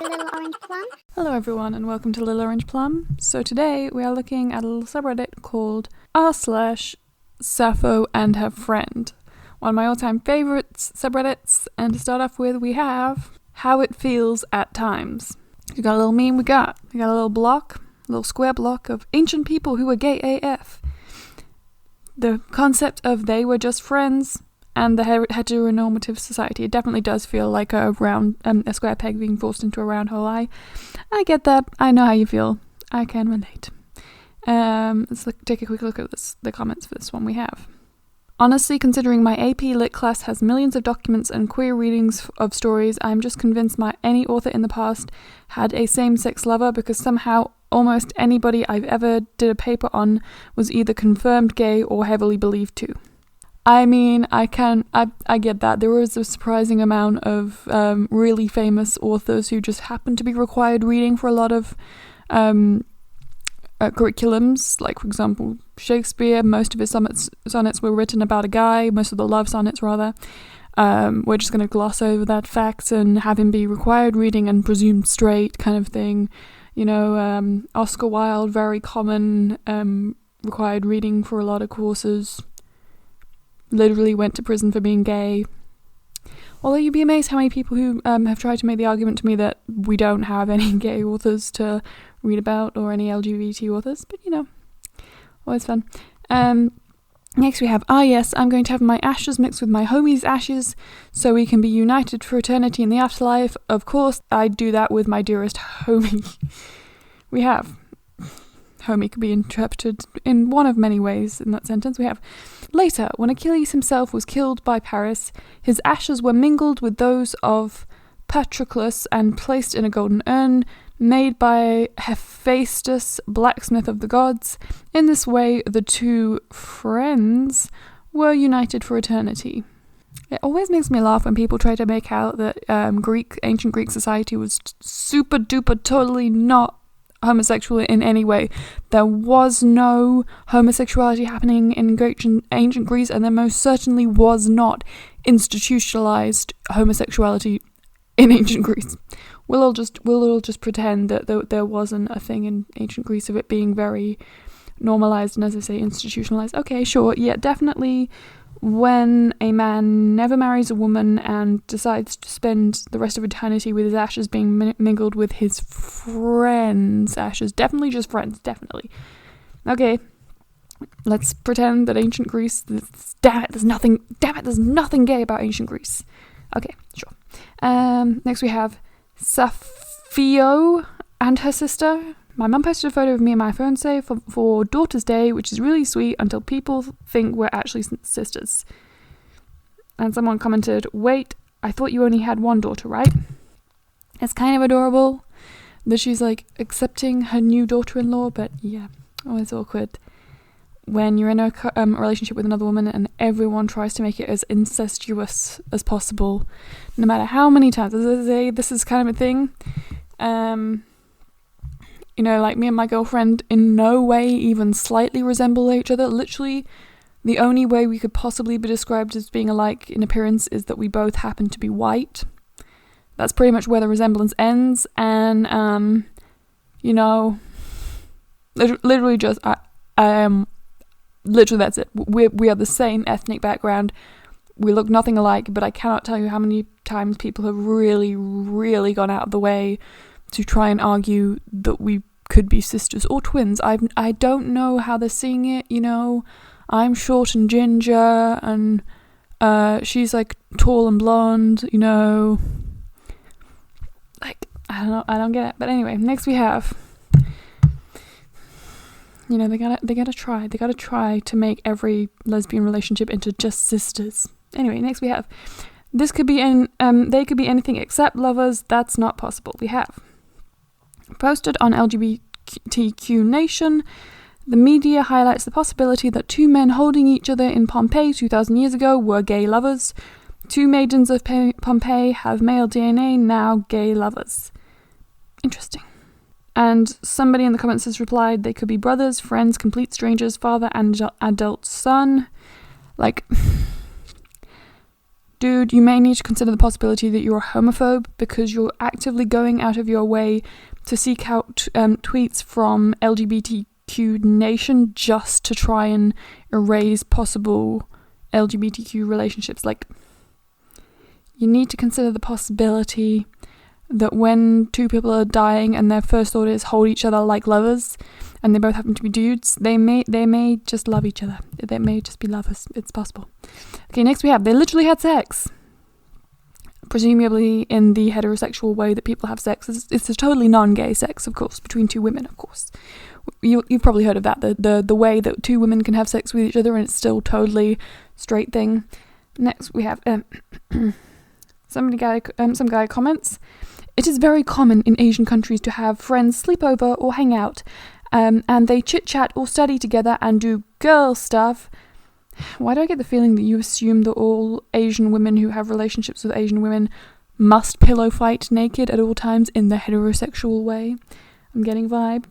Little Orange Plum. Hello everyone and welcome to Little Orange Plum. So today we are looking at a little subreddit called r/Sappho and her friend. One of my all-time favorites subreddits, and to start off with we have how it feels at times. We got a little meme, we got a little block, a little square block of ancient people who were gay AF. The concept of they were just friends and the heteronormative society. It definitely does feel like a square peg being forced into a round hole. I get that. I know how you feel. I can relate. Let's take a quick look at the comments for this one we have. Honestly, considering my AP Lit class has millions of documents and queer readings of stories, I'm just convinced any author in the past had a same-sex lover, because somehow almost anybody I've ever did a paper on was either confirmed gay or heavily believed to. I mean, I get that. There was a surprising amount of really famous authors who just happened to be required reading for a lot of curriculums. Like, for example, Shakespeare, most of his sonnets were written about a guy, most of the love sonnets rather. We're just going to gloss over that fact and have him be required reading and presumed straight kind of thing. You know, Oscar Wilde, very common, required reading for a lot of courses. Literally went to prison for being gay. Although you'd be amazed how many people who have tried to make the argument to me that we don't have any gay authors to read about or any LGBT authors, but you know, always fun. Next we have, yes, I'm going to have my ashes mixed with my homie's ashes so we can be united for eternity in the afterlife. Of course, I'd do that with my dearest homie. We have, homie could be interpreted in one of many ways in that sentence. We have, later, when Achilles himself was killed by Paris, his ashes were mingled with those of Patroclus and placed in a golden urn made by Hephaestus, blacksmith of the gods. In this way, the two friends were united for eternity. It always makes me laugh when people try to make out that ancient Greek society was super duper totally not homosexual in any way. There was no homosexuality happening in ancient Greece, and there most certainly was not institutionalized homosexuality in ancient Greece. We'll all just pretend that there wasn't a thing in ancient Greece of it being very normalized and, as I say, institutionalized. Okay, sure, yeah, definitely. When a man never marries a woman and decides to spend the rest of eternity with his ashes being mingled with his friends' ashes. Definitely just friends, definitely. Okay, let's pretend that ancient Greece, there's nothing gay about ancient Greece. Okay, sure. Next we have Sappho and her sister. My mum posted a photo of me and my fiancé for Daughter's Day, which is really sweet until people think we're actually sisters. And someone commented, wait, I thought you only had one daughter, right? It's kind of adorable that she's like accepting her new daughter-in-law, but yeah, always awkward when you're in a relationship with another woman and everyone tries to make it as incestuous as possible, no matter how many times. As I say, this is kind of a thing. You know, like me and my girlfriend in no way even slightly resemble each other. Literally, the only way we could possibly be described as being alike in appearance is that we both happen to be white. That's pretty much where the resemblance ends. And, you know, literally just, literally that's it. We are the same ethnic background. We look nothing alike, but I cannot tell you how many times people have really, really gone out of the way to try and argue that we could be sisters or twins. I don't know how they're seeing it, you know. I'm short and ginger, and she's like tall and blonde, you know. Like, I don't get it. But anyway, next we have, you know, they gotta try to make every lesbian relationship into just sisters. Anyway, next we have, they could be anything except lovers. That's not possible. We have posted on LGBTQ Nation, the media highlights the possibility that two men holding each other in Pompeii 2,000 years ago were gay lovers. Two maidens of Pompeii have male DNA, now gay lovers. Interesting. And somebody in the comments has replied, they could be brothers, friends, complete strangers, father and adult son. Like, dude, you may need to consider the possibility that you're a homophobe because you're actively going out of your way to seek out tweets from LGBTQ Nation just to try and erase possible LGBTQ relationships. Like, you need to consider the possibility that when two people are dying and their first thought is hold each other like lovers, and they both happen to be dudes, they may just love each other. They may just be lovers. It's possible. Okay, next we have, they literally had sex. Presumably in the heterosexual way that people have sex. It's a totally non-gay sex, of course, between two women, of course. You've probably heard of that, the way that two women can have sex with each other and it's still totally straight thing. Next we have some guy comments, it is very common in Asian countries to have friends sleep over or hang out, and they chit-chat or study together and do girl stuff. Why do I get the feeling that you assume that all Asian women who have relationships with Asian women must pillow fight naked at all times in the heterosexual way? I'm getting vibe.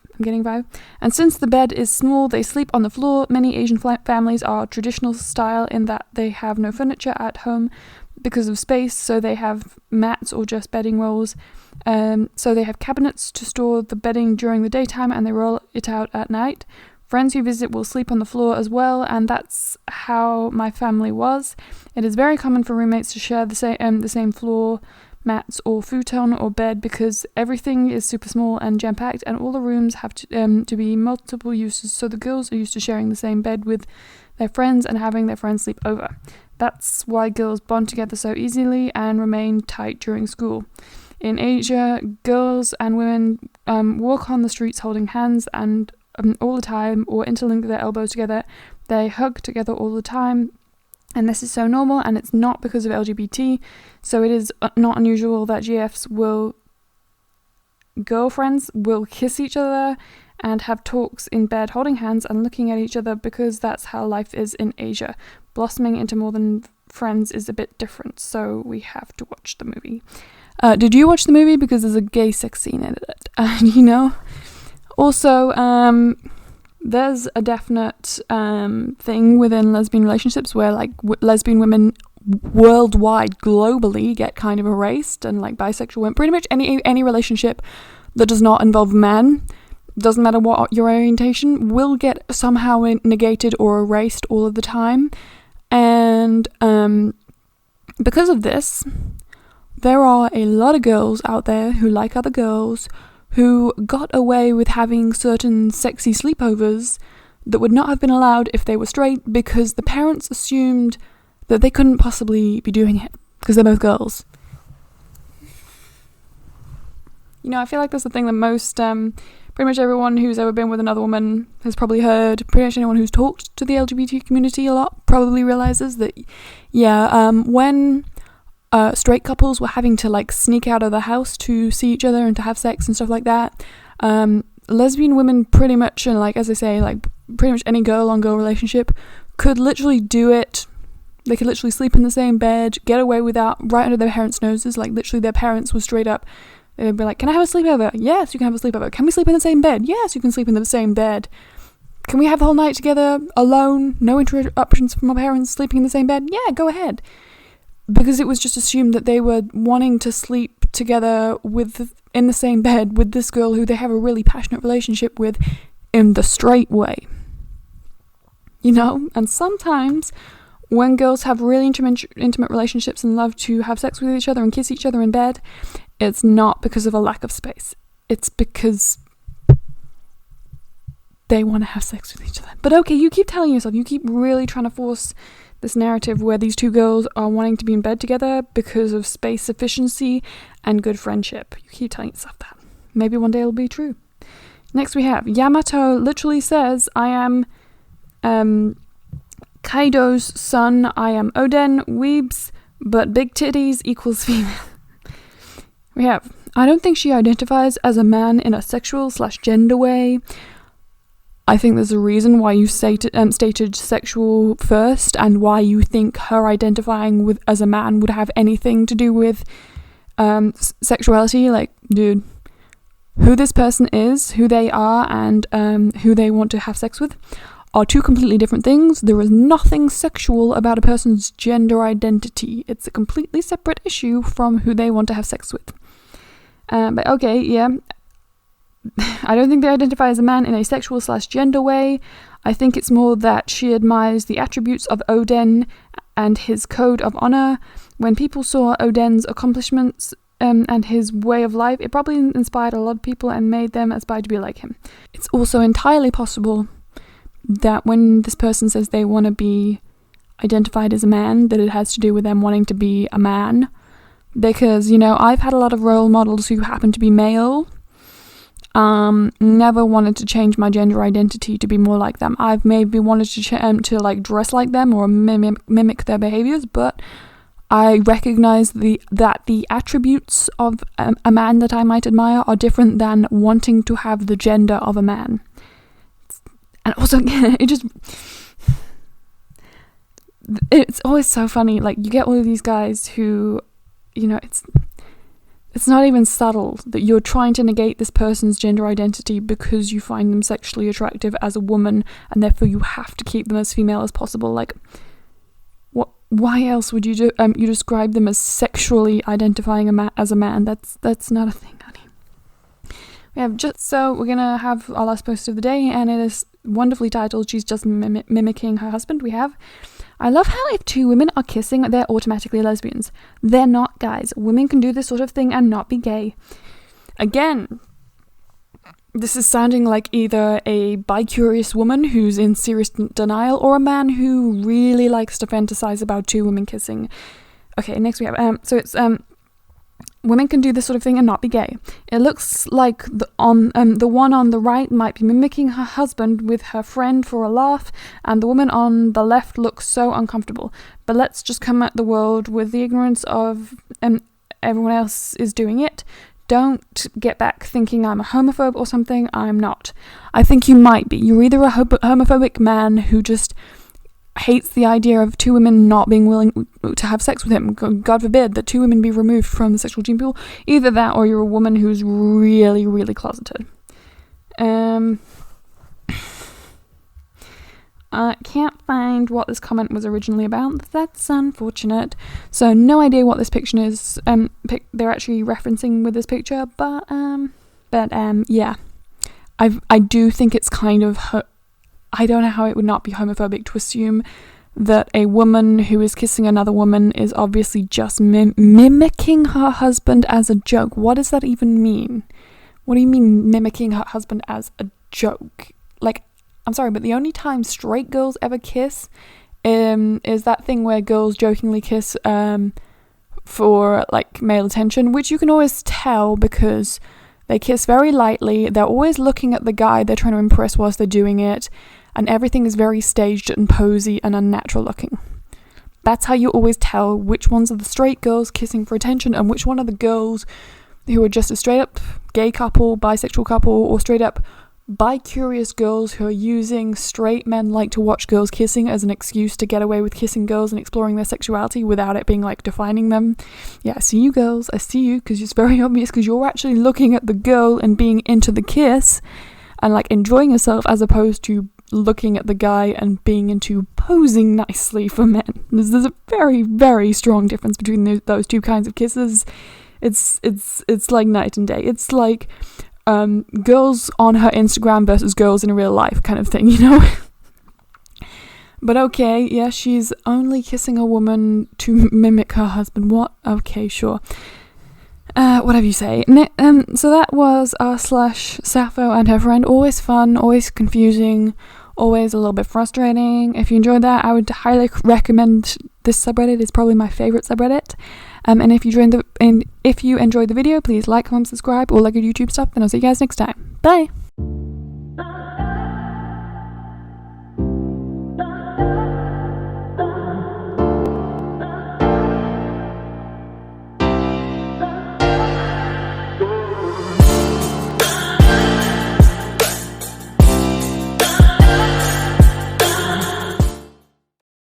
And since the bed is small, they sleep on the floor. Many Asian families are traditional style in that they have no furniture at home because of space, so they have mats or just bedding rolls. So they have cabinets to store the bedding during the daytime and they roll it out at night. Friends who visit will sleep on the floor as well, and that's how my family was. It is very common for roommates to share the same floor, mats or futon or bed because everything is super small and jam-packed and all the rooms have to be multiple uses, so the girls are used to sharing the same bed with their friends and having their friends sleep over. That's why girls bond together so easily and remain tight during school. In Asia, girls and women walk on the streets holding hands and all the time or interlink their elbows together. They hug together all the time. And this is so normal, and it's not because of LGBT, so it is not unusual that girlfriends will kiss each other and have talks in bed holding hands and looking at each other because that's how life is in Asia. Blossoming into more than friends is a bit different, so we have to watch the movie. Did you watch the movie? Because there's a gay sex scene in it, and Also, there's a definite thing within lesbian relationships where like lesbian women worldwide, globally, get kind of erased, and like bisexual women, pretty much any relationship that does not involve men, doesn't matter what your orientation, will get somehow negated or erased all of the time. And because of this, there are a lot of girls out there who like other girls who got away with having certain sexy sleepovers that would not have been allowed if they were straight because the parents assumed that they couldn't possibly be doing it because they're both girls. I feel like that's the thing that most, pretty much everyone who's ever been with another woman has probably heard. Pretty much anyone who's talked to the LGBT community a lot probably realizes that, when straight couples were having to like sneak out of the house to see each other and to have sex and stuff like that, lesbian women pretty much, and like as I say, like pretty much any girl on girl relationship could literally do it. They could literally sleep in the same bed, get away with that right under their parents' noses. Like literally their parents were straight up, they'd be like, can I have a sleepover? Yes, you can have a sleepover. Can we sleep in the same bed? Yes, you can sleep in the same bed. Can we have the whole night together alone, no interruptions from our parents, sleeping in the same bed? Yeah, go ahead. Because it was just assumed that they were wanting to sleep together in the same bed with this girl who they have a really passionate relationship with in the straight way. And sometimes when girls have really intimate relationships and love to have sex with each other and kiss each other in bed, it's not because of a lack of space. It's because they want to have sex with each other. But okay, you keep telling yourself, you keep really trying to force this narrative where these two girls are wanting to be in bed together because of space sufficiency and good friendship. You keep telling yourself that. Maybe one day it'll be true. Next we have Yamato literally says, I am Kaido's son, I am Oden, weebs, but big titties equals female. We have, I don't think she identifies as a man in a sexual/gender way. I think there's a reason why you stated sexual first and why you think her identifying as a man would have anything to do with sexuality. Like, dude, who this person is, who they are, and who they want to have sex with are two completely different things. There is nothing sexual about a person's gender identity. It's a completely separate issue from who they want to have sex with. But okay, yeah. I don't think they identify as a man in a sexual/gender way. I think it's more that she admires the attributes of Odin and his code of honor. When people saw Odin's accomplishments and his way of life, it probably inspired a lot of people and made them aspire to be like him. It's also entirely possible that when this person says they want to be identified as a man, that it has to do with them wanting to be a man. Because, I've had a lot of role models who happen to be male. Never wanted to change my gender identity to be more like them. I've maybe wanted to like dress like them or mimic their behaviors, but I recognize that the attributes of a man that I might admire are different than wanting to have the gender of a man. And also, it's always so funny. Like, you get all of these guys who, it's not even subtle that you're trying to negate this person's gender identity because you find them sexually attractive as a woman, and therefore you have to keep them as female as possible. Like, why else would you you describe them as sexually identifying as a man? That's not a thing, honey. We're gonna have our last post of the day, and it is wonderfully titled "She's Just Mimicking Her Husband." I love how if two women are kissing, they're automatically lesbians. They're not, guys. Women can do this sort of thing and not be gay. Again, this is sounding like either a bi-curious woman who's in serious denial or a man who really likes to fantasize about two women kissing. Okay, next we have, women can do this sort of thing and not be gay. It looks like the one on the right might be mimicking her husband with her friend for a laugh, and the woman on the left looks so uncomfortable. But let's just come at the world with the ignorance of everyone else is doing it. Don't get back thinking I'm a homophobe or something. I'm not. I think you might be. You're either a homophobic man who just hates the idea of two women not being willing to have sex with him. God forbid that two women be removed from the sexual gene pool. Either that or you're a woman who's really, really closeted. I can't find what this comment was originally about. That's unfortunate. So no idea what this picture is. They're actually referencing with this picture, but yeah. I do think it's kind of. I don't know how it would not be homophobic to assume that a woman who is kissing another woman is obviously just mimicking her husband as a joke. What does that even mean? What do you mean mimicking her husband as a joke? Like, I'm sorry, but the only time straight girls ever kiss is that thing where girls jokingly kiss for like male attention, which you can always tell because they kiss very lightly. They're always looking at the guy they're trying to impress whilst they're doing it, and everything is very staged and posy and unnatural looking. That's how you always tell which ones are the straight girls kissing for attention and which one are the girls who are just a straight up gay couple, bisexual couple, or straight up bi-curious girls who are using straight men like to watch girls kissing as an excuse to get away with kissing girls and exploring their sexuality without it being like defining them. Yeah, I see you girls, I see you, because it's very obvious because you're actually looking at the girl and being into the kiss and like enjoying yourself as opposed to looking at the guy and being into posing nicely for men. There's a very, very strong difference between those two kinds of kisses. It's like night and day. It's like girls on her Instagram versus girls in real life kind of thing, you know? But okay, yeah, she's only kissing a woman to mimic her husband. What? Okay, sure. Whatever you say. So that was r/Sappho and her friend. Always fun, always confusing, always a little bit frustrating. If you enjoyed that, I would highly recommend this subreddit. It's probably my favorite subreddit. And if you enjoyed the video, please like, comment, subscribe, all that good YouTube stuff, and I'll see you guys next time. Bye!